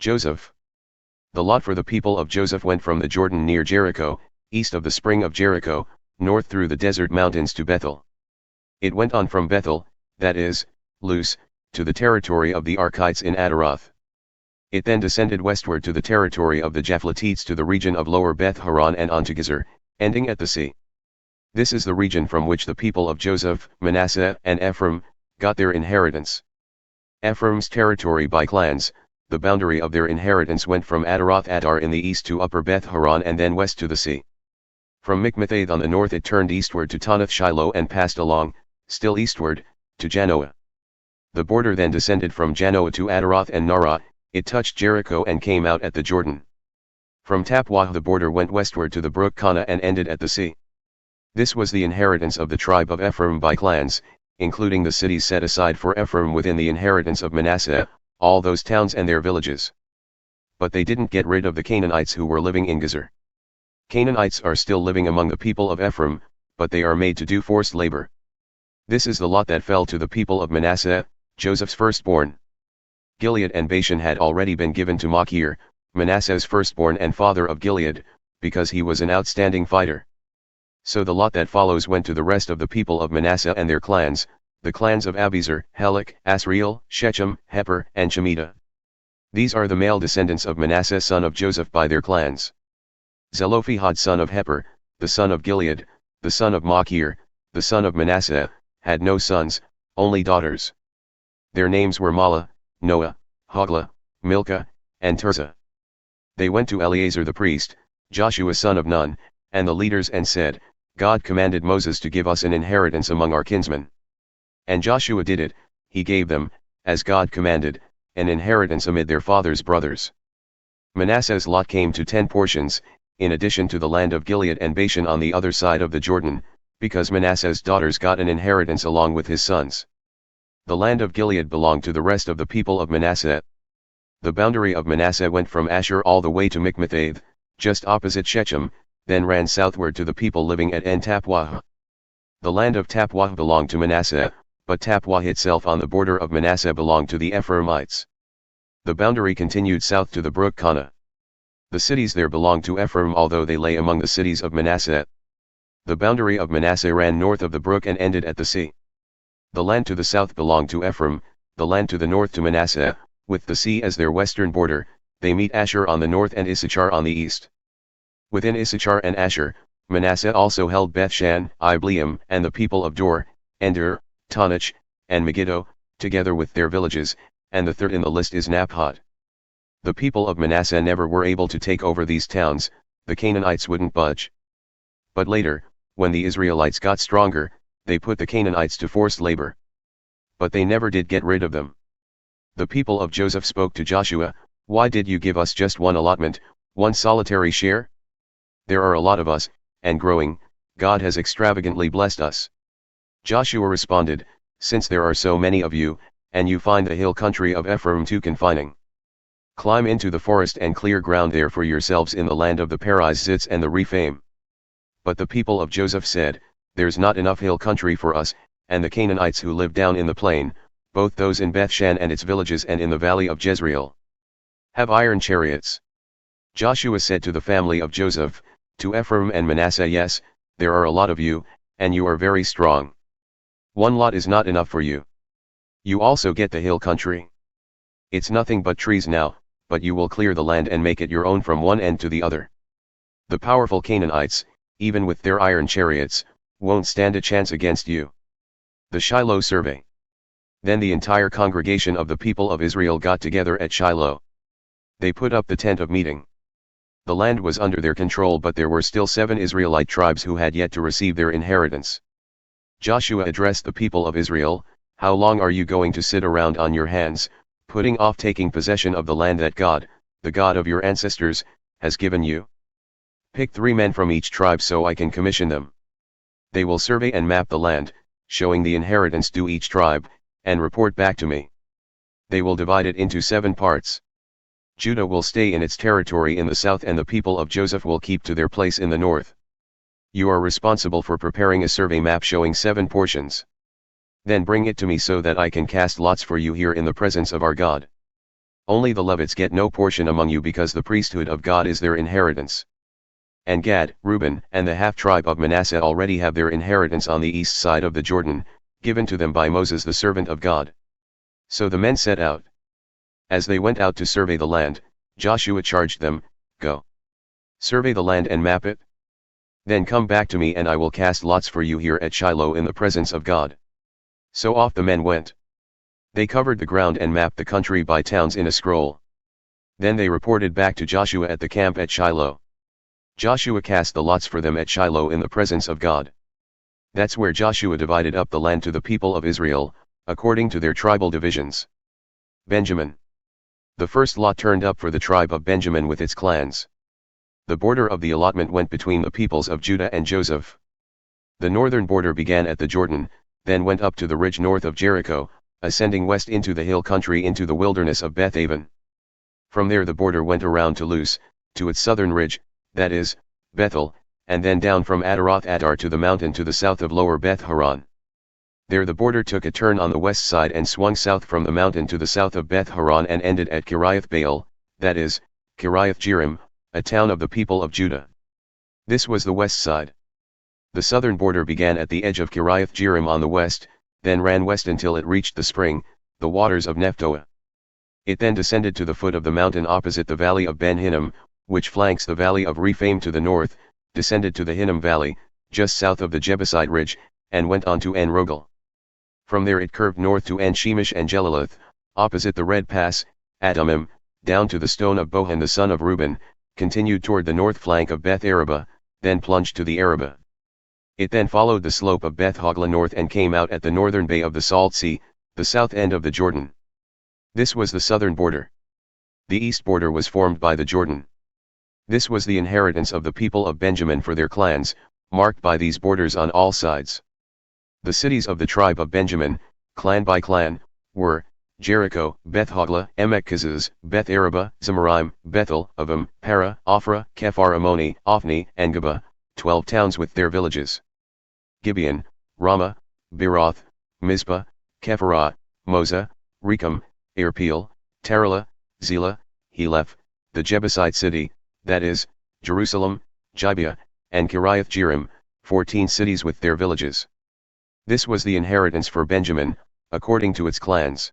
Joseph. The lot for the people of Joseph went from the Jordan near Jericho, east of the spring of Jericho, north through the desert mountains to Bethel. It went on from Bethel, that is, Luz, to the territory of the Arkites in Ataroth. It then descended westward to the territory of the Japhletites to the region of Lower Beth Horon and on to Gezer, ending at the sea. This is the region from which the people of Joseph, Manasseh and Ephraim, got their inheritance. Ephraim's territory by clans, the boundary of their inheritance went from Ataroth Addar in the east to Upper Beth Horon and then west to the sea. From Micmethath on the north it turned eastward to Taanath Shiloh and passed along, still eastward, to Janoah. The border then descended from Janoah to Ataroth and Naarah, it touched Jericho and came out at the Jordan. From Tappuah the border went westward to the Brook Kanah and ended at the sea. This was the inheritance of the tribe of Ephraim by clans, including the cities set aside for Ephraim within the inheritance of Manasseh, all those towns and their villages. But they didn't get rid of the Canaanites who were living in Gezer. Canaanites are still living among the people of Ephraim, but they are made to do forced labor. This is the lot that fell to the people of Manasseh, Joseph's firstborn. Gilead and Bashan had already been given to Makir, Manasseh's firstborn and father of Gilead, because he was an outstanding fighter. So the lot that follows went to the rest of the people of Manasseh and their clans, the clans of Abiezer, Helek, Asriel, Shechem, Hepher, and Shemida. These are the male descendants of Manasseh son of Joseph by their clans. Zelophehad son of Hepher, the son of Gilead, the son of Makir, the son of Manasseh, had no sons, only daughters. Their names were Mahlah, Noah, Hoglah, Milcah, and Tirzah. They went to Eliezer the priest, Joshua son of Nun, and the leaders and said, God commanded Moses to give us an inheritance among our kinsmen. And Joshua did it, he gave them, as God commanded, an inheritance amid their father's brothers. Manasseh's lot came to 10 portions, in addition to the land of Gilead and Bashan on the other side of the Jordan, because Manasseh's daughters got an inheritance along with his sons. The land of Gilead belonged to the rest of the people of Manasseh. The boundary of Manasseh went from Asher all the way to Micmethath, just opposite Shechem, then ran southward to the people living at En Tappuah. The land of Tappuah belonged to Manasseh, but Tappuah itself on the border of Manasseh belonged to the Ephraimites. The boundary continued south to the Brook Kanah. The cities there belonged to Ephraim although they lay among the cities of Manasseh. The boundary of Manasseh ran north of the brook and ended at the sea. The land to the south belonged to Ephraim, the land to the north to Manasseh, with the sea as their western border. They meet Asher on the north and Issachar on the east. Within Issachar and Asher, Manasseh also held Beth Shan, Ibleam, and the people of Dor, Ender, Taanach, and Megiddo, together with their villages, and the third in the list is Naphat. The people of Manasseh never were able to take over these towns, the Canaanites wouldn't budge. But later, when the Israelites got stronger, they put the Canaanites to forced labor. But they never did get rid of them. The people of Joseph spoke to Joshua, why did you give us just one allotment, one solitary share? There are a lot of us, and growing, God has extravagantly blessed us. Joshua responded, since there are so many of you, and you find the hill country of Ephraim too confining, climb into the forest and clear ground there for yourselves in the land of the Perizzites and the Rephaim. But the people of Joseph said, there's not enough hill country for us, and the Canaanites who live down in the plain, both those in Beth Shan and its villages and in the Valley of Jezreel, have iron chariots. Joshua said to the family of Joseph, to Ephraim and Manasseh, yes, there are a lot of you, and you are very strong. One lot is not enough for you. You also get the hill country. It's nothing but trees now, but you will clear the land and make it your own from one end to the other. The powerful Canaanites, even with their iron chariots, won't stand a chance against you. The Shiloh Survey. Then the entire congregation of the people of Israel got together at Shiloh. They put up the tent of meeting. The land was under their control, but there were still 7 Israelite tribes who had yet to receive their inheritance. Joshua addressed the people of Israel, how long are you going to sit around on your hands, putting off taking possession of the land that God, the God of your ancestors, has given you? Pick 3 men from each tribe so I can commission them. They will survey and map the land, showing the inheritance due each tribe, and report back to me. They will divide it into 7 parts. Judah will stay in its territory in the south and the people of Joseph will keep to their place in the north. You are responsible for preparing a survey map showing 7 portions. Then bring it to me so that I can cast lots for you here in the presence of our God. Only the Levites get no portion among you because the priesthood of God is their inheritance. And Gad, Reuben, and the half-tribe of Manasseh already have their inheritance on the east side of the Jordan, given to them by Moses the servant of God. So the men set out. As they went out to survey the land, Joshua charged them, Go. Survey the land and map it. Then come back to me and I will cast lots for you here at Shiloh in the presence of God. So off the men went. They covered the ground and mapped the country by towns in a scroll. Then they reported back to Joshua at the camp at Shiloh. Joshua cast the lots for them at Shiloh in the presence of God. That's where Joshua divided up the land to the people of Israel, according to their tribal divisions. Benjamin. The first lot turned up for the tribe of Benjamin with its clans. The border of the allotment went between the peoples of Judah and Joseph. The northern border began at the Jordan, then went up to the ridge north of Jericho, ascending west into the hill country into the wilderness of Beth Aven. From there the border went around to Luz, to its southern ridge, that is, Bethel, and then down from Ataroth Addar to the mountain to the south of Lower Beth Horon. There the border took a turn on the west side and swung south from the mountain to the south of Beth Horon and ended at Kiriath Baal, that is, Kiriath Jearim, a town of the people of Judah. This was the west side. The southern border began at the edge of Kiriath Jearim on the west, then ran west until it reached the spring, the waters of Nephtoah. It then descended to the foot of the mountain opposite the valley of Ben Hinnom, which flanks the valley of Rephaim to the north, descended to the Hinnom valley, just south of the Jebusite ridge, and went on to En Rogel. From there it curved north to En Shemesh and Jeliloth, opposite the Red Pass, Adumim, down to the stone of Bohan the son of Reuben, continued toward the north flank of Beth Araba, then plunged to the Araba. It then followed the slope of Beth Hogla north and came out at the northern bay of the Salt Sea, the south end of the Jordan. This was the southern border. The east border was formed by the Jordan. This was the inheritance of the people of Benjamin for their clans, marked by these borders on all sides. The cities of the tribe of Benjamin, clan by clan, were Jericho, Beth Hogla, Emek Keziz, Beth Araba, Zemaraim, Bethel, Avim, Para, Ophrah, Kephar Ammoni, Ophni, and Geba, 12 towns with their villages. Gibeon, Ramah, Beeroth, Mizpah, Kephirah, Moza, Rechem, Irpeel, Tarala, Zelah, Heleph, the Jebusite city, that is, Jerusalem, Gibeah, and Kiriath Jearim, 14 cities with their villages. This was the inheritance for Benjamin, according to its clans.